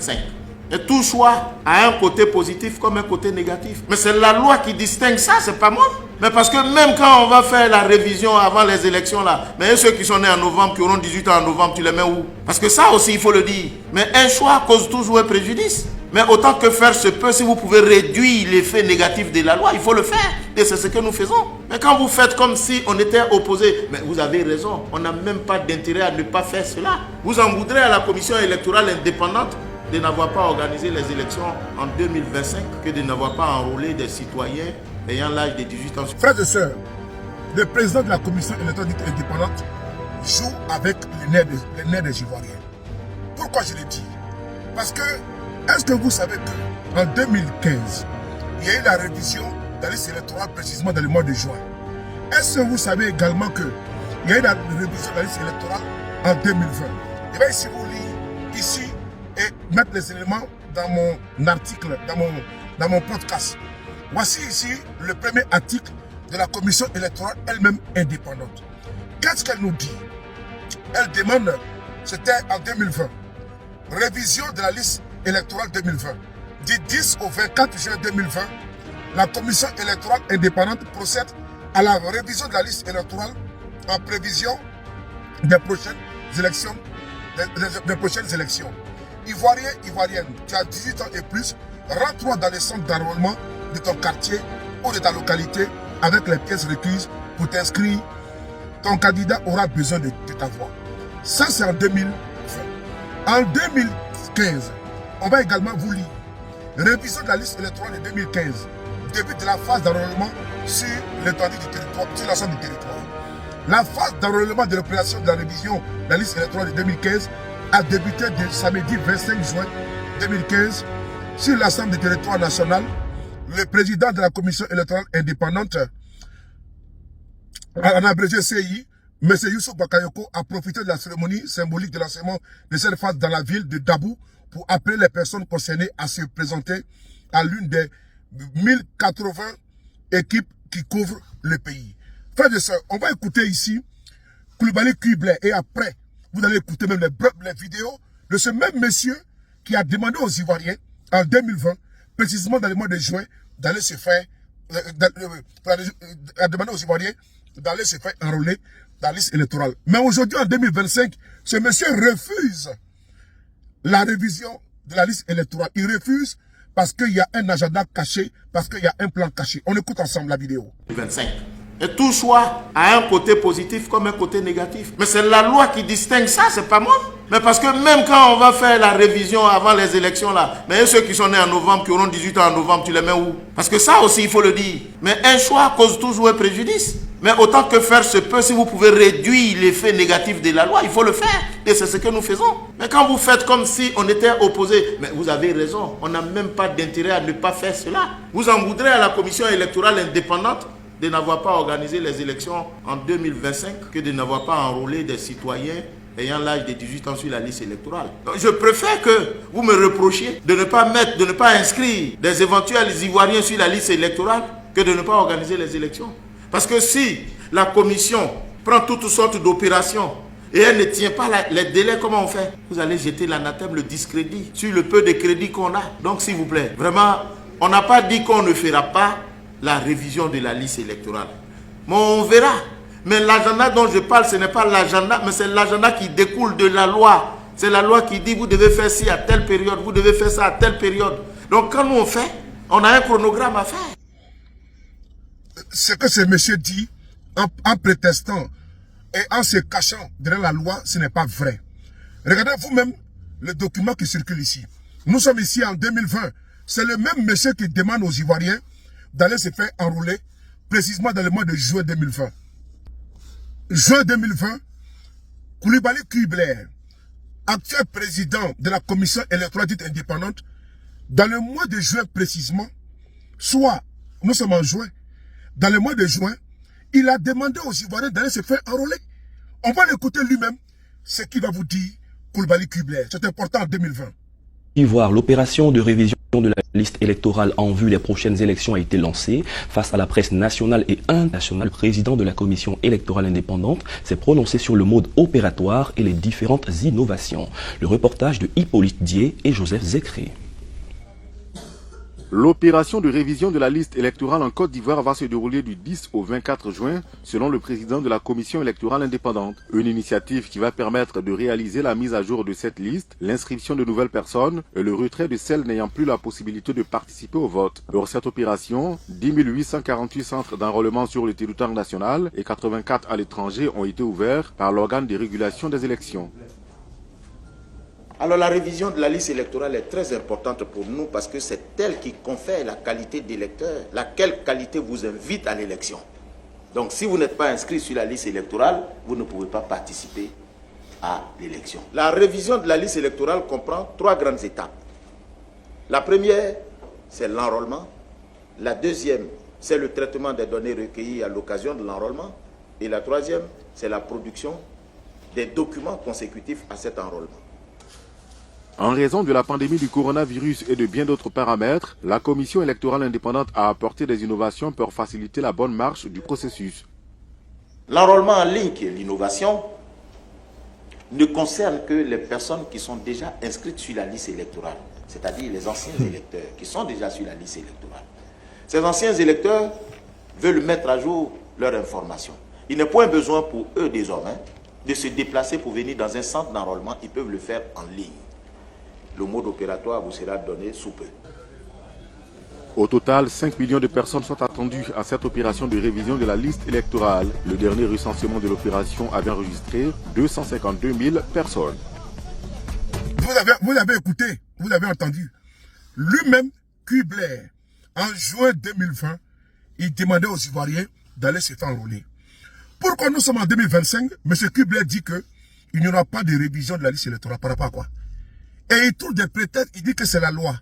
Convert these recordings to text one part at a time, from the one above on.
2025. Et tout choix a un côté positif comme un côté négatif. Mais c'est la loi qui distingue ça, c'est pas moi. Mais parce que même quand on va faire la révision avant les élections là, mais ceux qui sont nés en novembre, qui auront 18 ans en novembre, tu les mets où? Parce que ça aussi, il faut le dire. Mais un choix cause toujours un préjudice. Mais autant que faire se peut, si vous pouvez réduire l'effet négatif de la loi, il faut le faire. Et c'est ce que nous faisons. Mais quand vous faites comme si on était opposés, mais vous avez raison, on n'a même pas d'intérêt à ne pas faire cela. Vous en voudrez à la commission électorale indépendante de n'avoir pas organisé les élections en 2025 que de n'avoir pas enrôlé des citoyens ayant l'âge de 18 ans. Frères et sœurs, le président de la commission électorale indépendante joue avec les nerfs des Ivoiriens. Pourquoi je le dis? Parce que, est-ce que vous savez qu'en 2015, il y a eu la révision de la liste électorale précisément dans le mois de juin? Est-ce que vous savez également qu'il y a eu la révision de la liste électorale en 2020? Et bien ici, vous lire ici et mettre les éléments dans mon article, dans mon podcast. Voici ici le premier article de la commission électorale elle-même indépendante. Qu'est-ce qu'elle nous dit? Elle demande, c'était en 2020, révision de la liste électorale 2020. Du 10 au 24 juin 2020, la commission électorale indépendante procède à la révision de la liste électorale en prévision des prochaines élections. Ivoirien, Ivoirienne, tu as 18 ans et plus, rentre-toi dans les centres d'enrôlement de ton quartier ou de ta localité avec les pièces requises pour t'inscrire. Ton candidat aura besoin de ta voix. Ça, c'est en 2020. En 2015, on va également vous lire révision de la liste électorale de 2015, début de la phase d'enrôlement sur l'étendue du territoire, sur l'ensemble du territoire. La phase d'enrôlement de l'opération de la révision de la liste électorale de 2015 a débuté le samedi 25 juin 2015 sur l'ensemble du territoire national. Le président de la commission électorale indépendante, en abrégé CI, M. Youssouf Bakayoko, a profité de la cérémonie symbolique de lancement de cette phase dans la ville de Dabou pour appeler les personnes concernées à se présenter à l'une des 1080 équipes qui couvrent le pays. Frères et sœurs, on va écouter ici Coulibaly Kublai et après, vous allez écouter même les vidéos de ce même monsieur qui a demandé aux Ivoiriens en 2020, précisément dans le mois de juin, d'aller se faire, a demandé aux Ivoiriens d'aller se faire enrôler dans la liste électorale. Mais aujourd'hui, en 2025, ce monsieur refuse la révision de la liste électorale. Il refuse parce qu'il y a un agenda caché, parce qu'il y a un plan caché. On écoute ensemble la vidéo. 25. Et tout choix a un côté positif comme un côté négatif. Mais c'est la loi qui distingue ça, c'est pas moi. Mais parce que même quand on va faire la révision avant les élections là, mais ceux qui sont nés en novembre, qui auront 18 ans en novembre, tu les mets où? Parce que ça aussi, il faut le dire. Mais un choix cause toujours un préjudice. Mais autant que faire se peut, si vous pouvez réduire l'effet négatif de la loi, il faut le faire. Et c'est ce que nous faisons. Mais quand vous faites comme si on était opposés, mais vous avez raison, on n'a même pas d'intérêt à ne pas faire cela. Vous en voudrez à la commission électorale indépendante de n'avoir pas organisé les élections en 2025 que de n'avoir pas enrôlé des citoyens ayant l'âge de 18 ans sur la liste électorale. Donc, je préfère que vous me reprochiez de ne pas inscrire des éventuels Ivoiriens sur la liste électorale que de ne pas organiser les élections. Parce que si la commission prend toutes sortes d'opérations et elle ne tient pas les délais, comment on fait? Vous allez jeter l'anathème, le discrédit sur le peu de crédit qu'on a. Donc s'il vous plaît, vraiment, on n'a pas dit qu'on ne fera pas la révision de la liste électorale. Mais on verra. Mais l'agenda dont je parle, ce n'est pas l'agenda, mais c'est l'agenda qui découle de la loi. C'est la loi qui dit vous devez faire ci à telle période, vous devez faire ça à telle période. Donc quand nous on fait, on a un chronogramme à faire. Ce que ce monsieur dit en prétestant et en se cachant derrière la loi, ce n'est pas vrai. Regardez vous-même le document qui circule ici. Nous sommes ici en 2020. C'est le même monsieur qui demande aux Ivoiriens d'aller se faire enrôler précisément dans le mois de juin 2020. Juin 2020, Coulibaly Kublai, actuel président de la commission électorale dite indépendante, dans le mois de juin précisément, soit, nous sommes en juin, dans le mois de juin, il a demandé aux Ivoiriens d'aller se faire enrôler. On va l'écouter lui-même, ce qu'il va vous dire, Coulibaly Kublai. C'est important en 2020. Ivoire, l'opération de révision de la liste électorale en vue des prochaines élections a été lancée. Face à la presse nationale et internationale, le président de la commission électorale indépendante s'est prononcé sur le mode opératoire et les différentes innovations. Le reportage de Hippolyte Dié et Joseph Zécré. L'opération de révision de la liste électorale en Côte d'Ivoire va se dérouler du 10 au 24 juin, selon le président de la commission électorale indépendante. Une initiative qui va permettre de réaliser la mise à jour de cette liste, l'inscription de nouvelles personnes et le retrait de celles n'ayant plus la possibilité de participer au vote. Pour cette opération, 10 848 centres d'enrôlement sur le territoire national et 84 à l'étranger ont été ouverts par l'organe de régulation des élections. Alors la révision de la liste électorale est très importante pour nous parce que c'est elle qui confère la qualité d'électeur, laquelle qualité vous invite à l'élection. Donc si vous n'êtes pas inscrit sur la liste électorale, vous ne pouvez pas participer à l'élection. La révision de la liste électorale comprend 3 grandes étapes. La première, c'est l'enrôlement. La deuxième, c'est le traitement des données recueillies à l'occasion de l'enrôlement. Et la troisième, c'est la production des documents consécutifs à cet enrôlement. En raison de la pandémie du coronavirus et de bien d'autres paramètres, la commission électorale indépendante a apporté des innovations pour faciliter la bonne marche du processus. L'enrôlement en ligne, qui est l'innovation, ne concerne que les personnes qui sont déjà inscrites sur la liste électorale, c'est-à-dire les anciens électeurs qui sont déjà sur la liste électorale. Ces anciens électeurs veulent mettre à jour leur information. Il n'est point besoin pour eux désormais de se déplacer pour venir dans un centre d'enrôlement, ils peuvent le faire en ligne. Le mode opératoire vous sera donné sous peu. Au total, 5 millions de personnes sont attendues à cette opération de révision de la liste électorale. Le dernier recensement de l'opération avait enregistré 252 000 personnes. Vous avez écouté, vous avez entendu. Lui-même, Guy Blair, en juin 2020, il demandait aux Ivoiriens d'aller se faire enrôler. Pourquoi nous sommes en 2025, M. Guy Blair dit qu'il n'y aura pas de révision de la liste électorale par rapport à quoi? Et il trouve des prétextes, il dit que c'est la loi.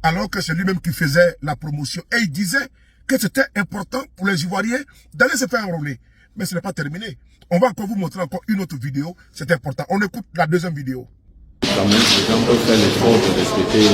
Alors que c'est lui-même qui faisait la promotion. Et il disait que c'était important pour les Ivoiriens d'aller se faire enrôler. Mais ce n'est pas terminé. On va encore vous montrer encore une autre vidéo. C'est important. On écoute la deuxième vidéo. Quand même, les gens peuvent faire l'effort de respecter.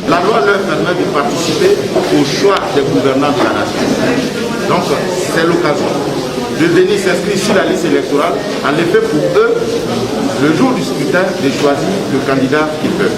La loi leur permet de participer au choix des gouvernants de la nation. Donc, c'est l'occasion de venir s'inscrire sur la liste électorale, en effet pour eux, le jour du scrutin, de choisir le candidat qu'ils veulent.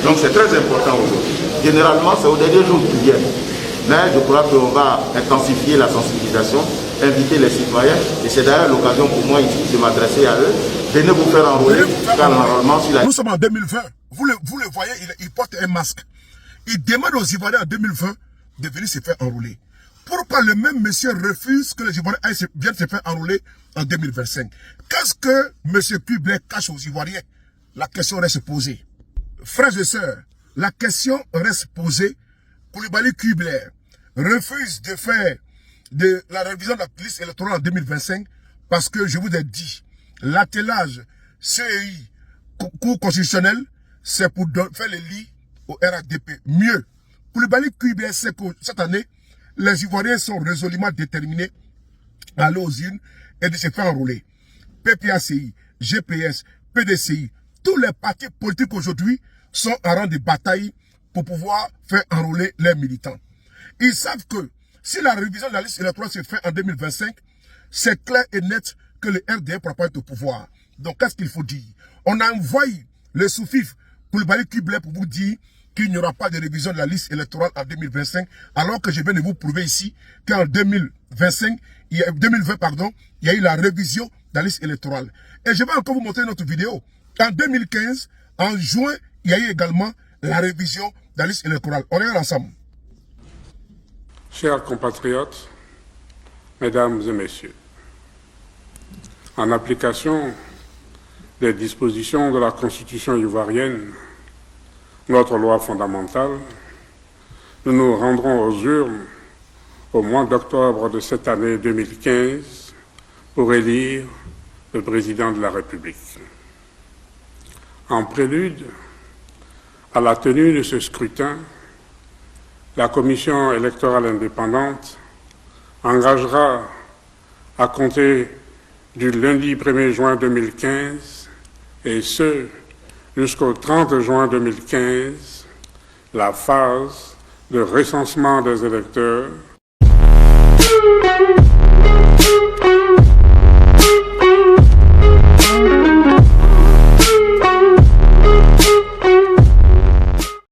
Donc c'est très important aujourd'hui. Généralement, c'est au dernier jour qu'ils viennent. Mais je crois qu'on va intensifier la sensibilisation, inviter les citoyens, et c'est d'ailleurs l'occasion pour moi ici de m'adresser à eux. Venez vous faire enrôler, car l'enrôlement sur la... Nous sommes en 2020, vous le voyez, il porte un masque. Il demande aux Ivoiriens en 2020 de venir se faire enrôler. Pourquoi le même monsieur refuse que les Ivoiriens viennent se faire enrôler en 2025? Qu'est-ce que monsieur Kubler cache aux Ivoiriens? La question reste posée. Frères et sœurs, la question reste posée. Coulibaly Kubler refuse de faire de la révision de la liste électorale en 2025 parce que je vous ai dit, l'attelage CEI, Cour constitutionnel, c'est pour faire les lits au RADP. Mieux, Coulibaly Kubler sait que cette année, les Ivoiriens sont résolument déterminés à aller aux urnes et de se faire enrôler. PPACI, GPS, PDCI, tous les partis politiques aujourd'hui sont en rang de bataille pour pouvoir faire enrôler les militants. Ils savent que si la révision de la liste électorale se fait en 2025, c'est clair et net que le RDR ne pourra pas être au pouvoir. Donc, qu'est-ce qu'il faut dire? On a envoyé le sous-fif Coulibaly Kubler pour vous dire qu'il n'y aura pas de révision de la liste électorale en 2025, alors que je viens de vous prouver ici qu'en 2020, il y a eu la révision de la liste électorale. Et je vais encore vous montrer une autre vidéo. En 2015, en juin, il y a eu également la révision de la liste électorale. On regarde ensemble. Chers compatriotes, mesdames et messieurs, en application des dispositions de la Constitution ivoirienne, notre loi fondamentale, nous nous rendrons aux urnes au mois d'octobre de cette année 2015 pour élire le président de la République. En prélude à la tenue de ce scrutin, la Commission électorale indépendante engagera à compter du lundi 1er juin 2015 et ce jusqu'au 30 juin 2015 la phase de recensement des électeurs.